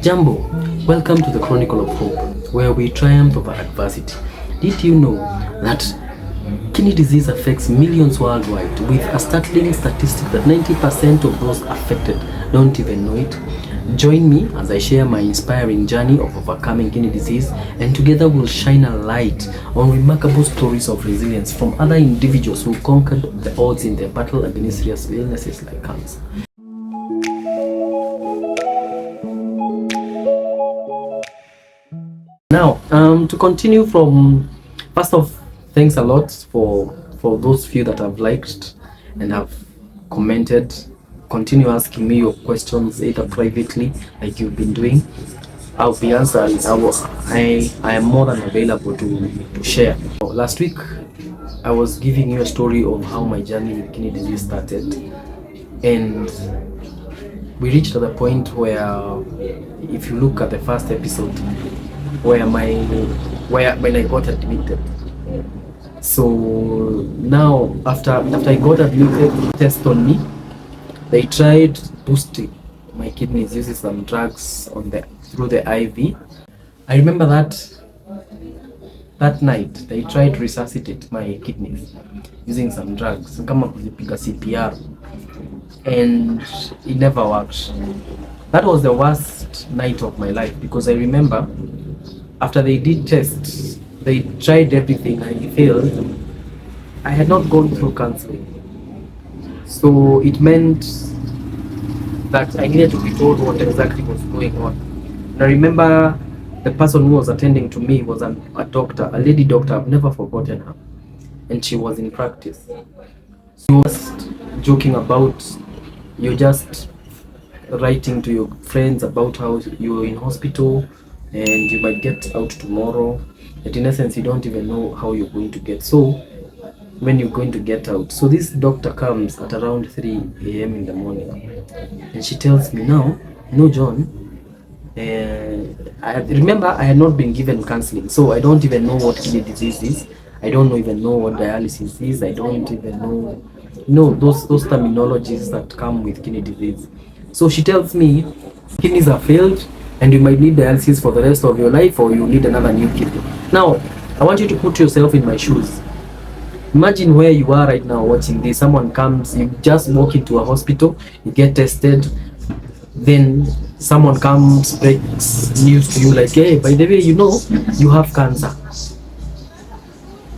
Jambo, welcome to the Chronicle of Hope, where we triumph over adversity. Did you know that kidney disease affects millions worldwide, with a startling statistic that 90% of those affected don't even know it? Join me as I share my inspiring journey of overcoming kidney disease, and together we'll shine a light on remarkable stories of resilience from other individuals who conquered the odds in their battle against serious illnesses like cancer. Now, to continue from, first off, thanks a lot for those few that have liked and have commented. Continue asking me your questions either privately, like you've been doing. I'll be answering. I am more than available to share. Last week, I was giving you a story of how my journey with kidney disease started, and we reached at the point where, if you look at the first episode, when I got admitted. So now after I got admitted, test on me, they tried boosting my kidneys using some drugs through the IV. I remember that night they tried to resuscitate my kidneys using some drugs, kama kuzipiga CPR, and it never worked. That was the worst night of my life, because I remember after they did tests, they tried everything and it failed. I had not gone through counseling, so it meant that I needed to be told what exactly was going on. And I remember the person who was attending to me was a doctor, a lady doctor. I've never forgotten her, and she was in practice. She was joking about, you're just writing to your friends about how you're in hospital and you might get out tomorrow, and in essence you don't even know how you're going to get, so when you're going to get out. So this doctor comes at around 3 a.m. in the morning, and she tells me, now, John, I remember I had not been given counseling, so I don't even know what kidney disease is. I don't even know what dialysis is. I don't even know those terminologies that come with kidney disease. So she tells me kidneys are failed and you might need dialysis for the rest of your life, or you need another new kidney. Now, I want you to put yourself in my shoes. Imagine where you are right now watching this. Someone comes, you just walk into a hospital, you get tested, then someone comes, breaks news to you like, hey, by the way, you have cancer.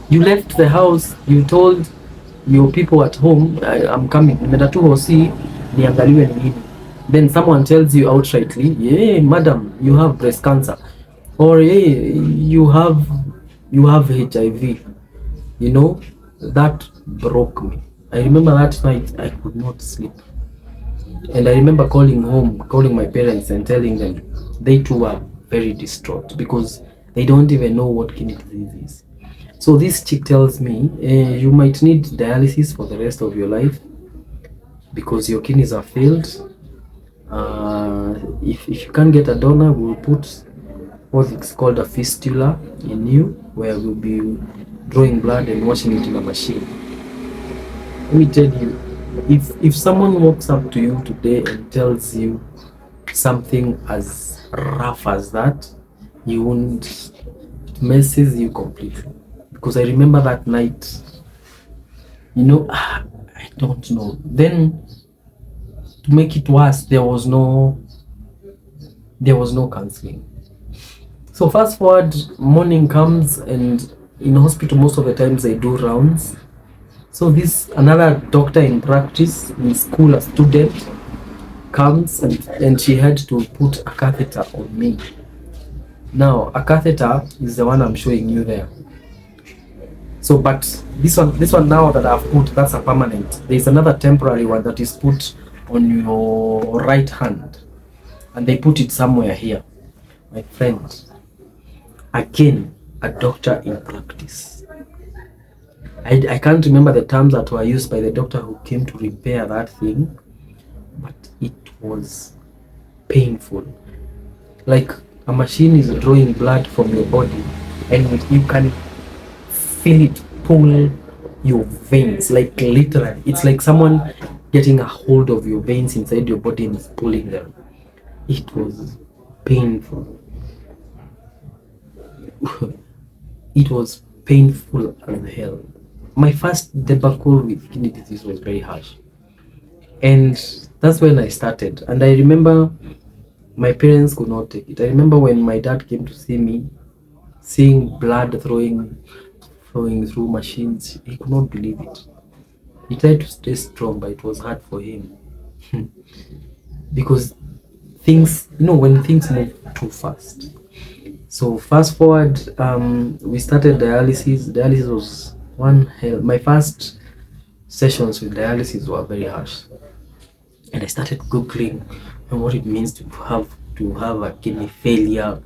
You left the house, you told your people at home, I'm coming, niangaliwe ni nini. Then someone tells you outrightly, yeah, madam, you have breast cancer, or hey, you have HIV. That broke me. I remember that night I could not sleep, and I remember calling my parents and telling them. They too were very distraught, because they don't even know what kidney disease is. So this chick tells me, you might need dialysis for the rest of your life because your kidneys are failed. If you can't get a donor, we'll put what is called a fistula in you, where we'll be drawing blood and washing it in a machine. Let me tell you, if someone walks up to you today and tells you something as rough as that, it messes you completely. Because I remember that night, I don't know. Then, to make it worse, there was no counseling. So fast forward, morning comes, and in hospital most of the times they do rounds. So another doctor in practice, in school, a student comes, and she had to put a catheter on me. Now a catheter is the one I'm showing you there. So, but this one now that I've put, that's a permanent. There's another temporary one that is put on your right hand, and they put it somewhere here. My friend, again, a doctor in practice. I can't remember the terms that were used by the doctor who came to repair that thing, but it was painful. Like a machine is drawing blood from your body, and you can feel it pull your veins, like literally. It's like someone getting a hold of your veins inside your body and pulling them. It was painful. It was painful as hell. My first debacle with kidney disease was very harsh, and that's when I started. And I remember my parents could not take it. I remember when my dad came to see me, seeing blood flowing through machines, he could not believe it. He tried to stay strong, but it was hard for him. Because things, when things move too fast. So fast forward, we started dialysis. Dialysis was one hell. My first sessions with dialysis were very harsh, and I started googling what it means to have a kidney failure,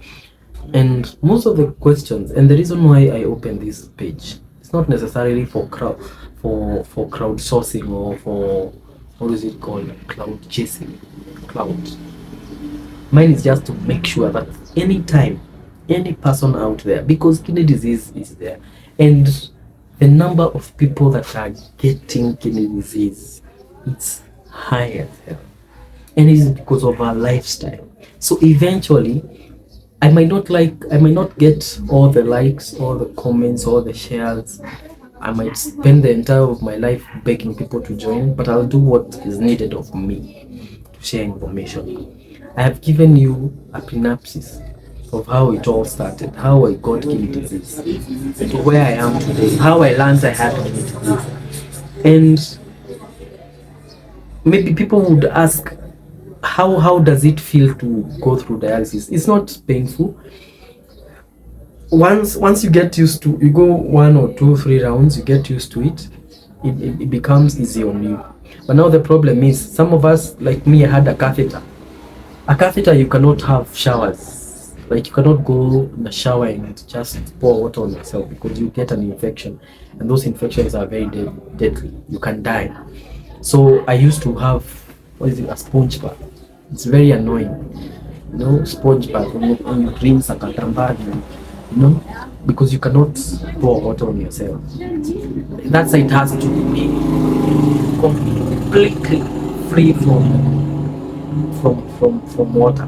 and most of the questions. And the reason why I opened this page, it's not necessarily for crowdsourcing or for, what is it called, cloud chasing, cloud. Mine is just to make sure that anytime any person out there, because kidney disease is there, and the number of people that are getting kidney disease, it's high as hell, and it's because of our lifestyle. So eventually I might not get all the likes, all the comments, all the shares. I might spend the entire of my life begging people to join, but I'll do what is needed of me to share information. I have given you a synopsis of how it all started, how I got kidney disease, and where I am today, how I learned I had kidney disease. And maybe people would ask, how does it feel to go through dialysis? It's not painful. Once you get used to, you go 1 or 2, 3 rounds, you get used to it, it becomes easy on you. But now the problem is, some of us, like me, I had a catheter. You cannot have showers. Like, you cannot go in the shower and just pour water on yourself, because you get an infection, and those infections are very deadly. You can die. So I used to have, a sponge bath. It's very annoying, sponge bath when you rinse a katamba, because you cannot pour water on yourself. That side has to be completely free from water.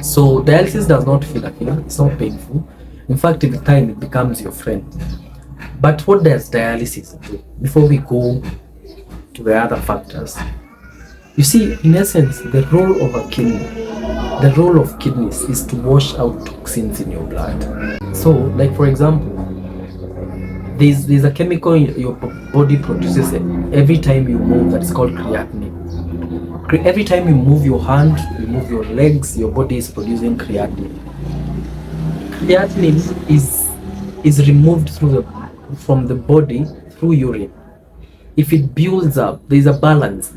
So dialysis does not feel like it's not painful. In fact, in time it becomes your friend. But what does dialysis do? Before we go to the other factors, you see, in essence, the role of kidneys is to wash out toxins in your blood. So, like, for example, there's a chemical your body produces every time you move that's called creatinine. Every time you move your hand, you move your legs, your body is producing creatinine. Creatinine is removed from the body through urine. If it builds up, there's a balance.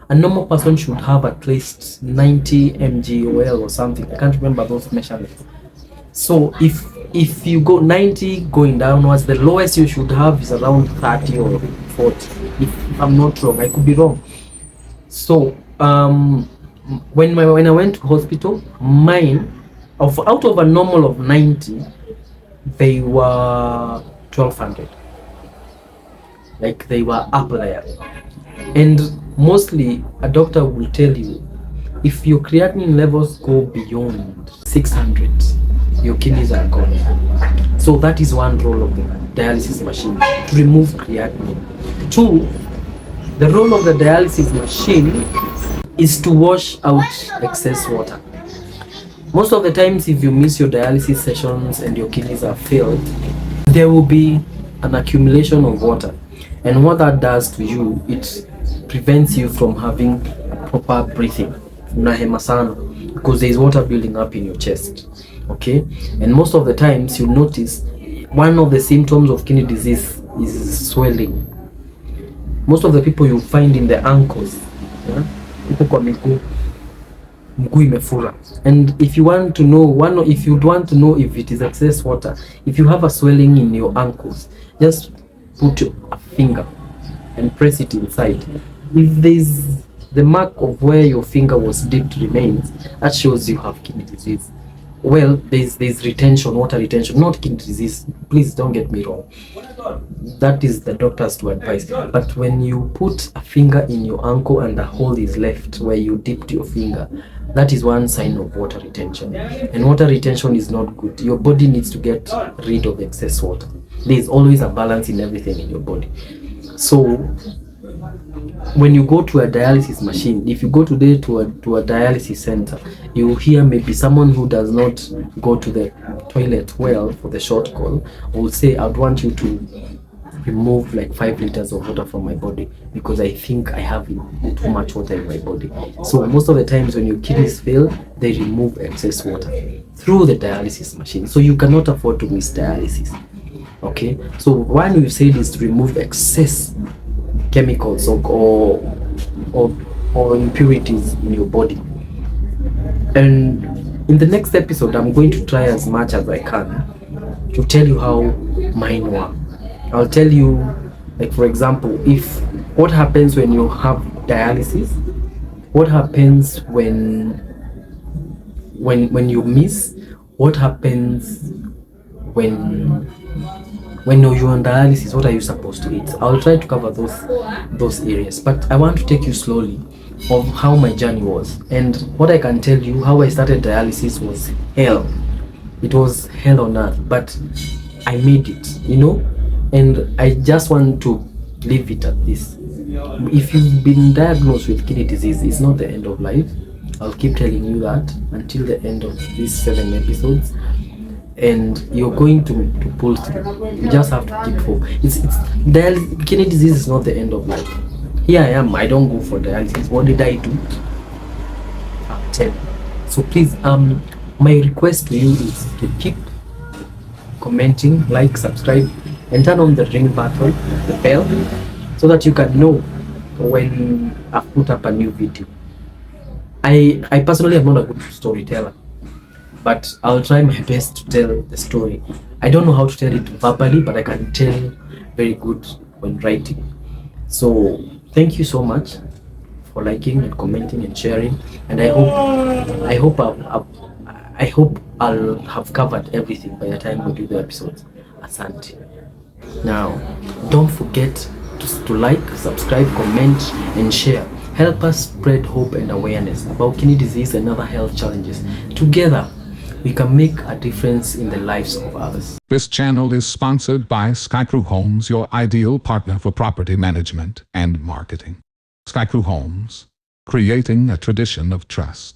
A normal person should have at least 90 mg or something. I can't remember those measurements. So if you go 90 going downwards, the lowest you should have is around 30 or 40. If I'm not wrong, I could be wrong. So when I went to hospital, mine out of a normal of 90, they were 1200. Like, they were up there. And mostly a doctor will tell you, if your creatinine levels go beyond 600, your kidneys are gone. So that is one role of the dialysis machine, to remove creatinine. 2, the role of the dialysis machine is to wash out excess water. Most of the times, if you miss your dialysis sessions and your kidneys are failed, there will be an accumulation of water. And what that does to you, it prevents you from having a proper breathing, because there is water building up in your chest. Okay, and most of the times you'll notice one of the symptoms of kidney disease is swelling. Most of the people you find in the ankles, mguu imefura. And if you want to know if it is excess water, if you have a swelling in your ankles, just put a finger and press it inside. If there's the mark of where your finger was dipped remains, that shows you have kidney disease. Well, there's retention, water retention, not kidney disease. Please don't get me wrong. That is the doctors to advise. But when you put a finger in your ankle and a hole is left where you dipped your finger, That is one sign of water retention, and water retention is not good. Your body needs to get rid of excess water. There is always a balance in everything in your body. So when you go to a dialysis machine, if you go today to a dialysis center, you hear maybe someone who does not go to the toilet well for the short call will say, I'd want you to remove like 5 liters of water from my body because I think I have too much water in my body. So most of the times when your kidneys fail, they remove excess water through the dialysis machine. So you cannot afford to miss dialysis. Okay, so one you said is to remove excess chemicals or impurities in your body. And in the next episode, I'm going to try as much as I can to tell you how mine work. I'll tell you, like for example, what happens when you have dialysis, what happens when you miss, what happens when you're on dialysis, what are you supposed to eat. I'll try to cover those areas, but I want to take you slowly of how my journey was. And what I can tell you, how I started dialysis was hell. It was hell on earth, but I made it, and I just want to leave it at this. If you've been diagnosed with kidney disease, it's not the end of life. I'll keep telling you that until the end of these 7 episodes, and you're going to pull through. You just have to keep hope. Kidney disease is not the end of life. Here I am, I don't go for dialysis. What did I do? I'll tell you. So please, my request to you is to keep commenting, like, subscribe, and turn on the ring button, the bell, so that you can know when I've put up a new video. I personally am not a good storyteller, but I'll try my best to tell the story. I don't know how to tell it verbally, but I can tell very good when writing. So thank you so much for liking and commenting and sharing, and I hope I'll have covered everything by the time we do the episodes. Asante. Now, don't forget to like, subscribe, comment, and share. Help us spread hope and awareness about kidney disease and other health challenges. Together, we can make a difference in the lives of others. This channel is sponsored by Skycrew Homes, your ideal partner for property management and marketing. Skycrew Homes, creating a tradition of trust.